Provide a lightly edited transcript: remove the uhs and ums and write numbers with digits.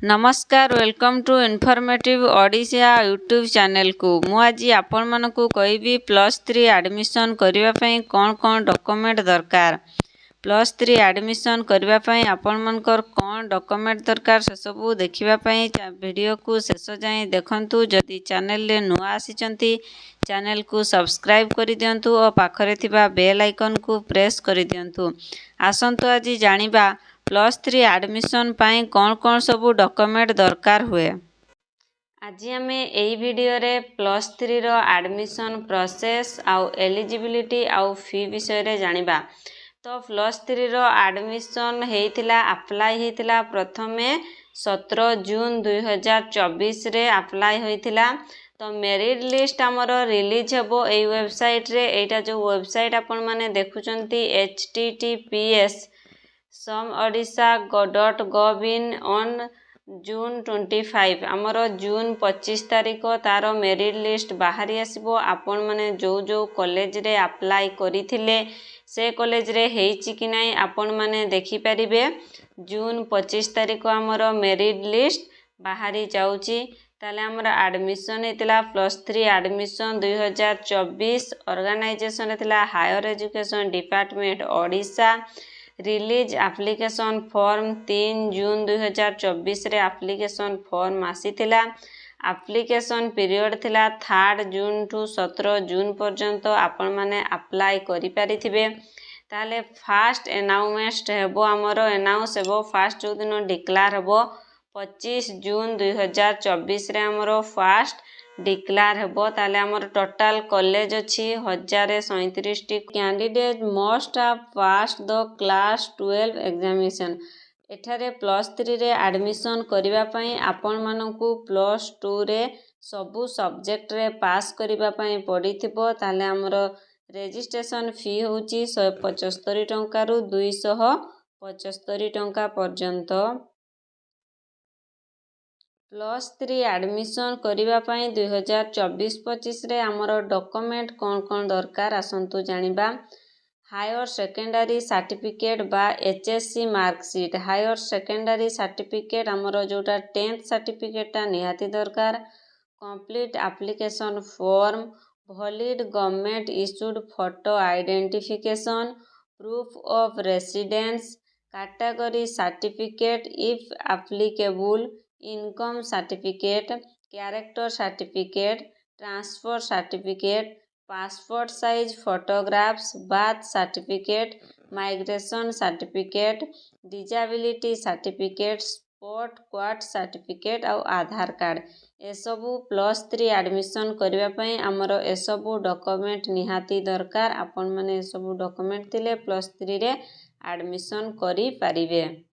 नमस्कार welcome to informative Odisha YouTube channel को मु आज आपण मानकु कहबी +3 एडमिशन करिवा पई कोन कोन डॉक्यूमेंट दरकार। +3 एडमिशन करिवा पई आपण मानकर कोन डॉक्यूमेंट दरकार से सब देखिबा पई वीडियो को शेष जाए देखंतु। जदि चैनल ले नुआ आसीचंती चैनल को सब्सक्राइब करि दियंतु और पाखरे थिबा बेल आइकन को प्रेस करि दियंतु। आसंतु आज जानिबा +3 एडमिशन पाई कौन कौन सबू डॉक्यूमेंट दरकार हुए। आज आम यही वीडियो रे +3 रो एडमिशन प्रोसेस आउ एलिजिबिलिटी आउ फी विषय रे जानिबा। तो +3 रो एडमिशन हेइतिला अप्लाई हेइतिला प्रथमे 17 जून 2024 रे अप्लाई होइतिला। तो मेरिट लिस्ट आमर रिलीज हेबो एई वेबसाइट रे। एटा जो वेबसाइट आपण माने देखुचंती https someodisha.gov in on जून 25 आमर जून 25 तारिख तार मेरिट लिस्ट बाहरी आसिबो। आपण माने जो जो कॉलेज रे अप्लाई करिथिले से कॉलेज रे हेइची कि नाही आपण माने देखि परिबे। जून 25 तारिख आमर मेरिट लिस्ट बाहरी जाउची। ताले आमर एडमिशन हेतिला +3 एडमिशन 2024 ऑर्गेनाइजेशन हेतिला higher education department Odisha. Release application form 3 June 2024 रे एप्लिकेशन फॉर्म आसीथिला। एप्लिकेशन पीरियड थिला 3 जून टू 17 जून पर्यंत आपण माने अप्लाई करि पारिथिबे। ताले फास्ट अनाउंसमेंट हेबो आमर अनाउंस हेबो फास्ट जो दिन डिक्लेयर हेबो 25 जून 2024 रे आमर फास्ट डिक्लेयर हेबो। ताले आमर टोटल कॉलेज अछि 1037 टी। Candidate must have passed the class 12 examination. एठारे +3 रे एडमिशन करिवा पई आपण मानकु +2 रे सबु सब्जेक्ट रे पास करिवा पई पडिथिबो। ताले आमर रजिस्ट्रेशन फी होउची 175 टंका रु 275 टंका पर्यंत। +3 एडमिशन करिवा पई 2024-25 रे आमर डॉक्यूमेंट कोन कोन दरकार आसंतु जानिबा। हायर सेकेंडरी सर्टिफिकेट बा HSC marksheet. Higher secondary certificate आमर जोटा 10th सर्टिफिकेट ता निहाती दरकार। Complete application form, valid government issued photo identification, proof of residence, category certificate if applicable, income certificate, character certificate, transfer certificate, passport size photographs, birth certificate, migration certificate, disability certificate, sport quota certificate और Aadhaar card. ए सबु +3 admission करिवा पई आमर ए सबु document निहाती दरकार। आपण माने ए सबु डॉक्यूमेंट थिले +3 रे एडमिशन करि पारिबे।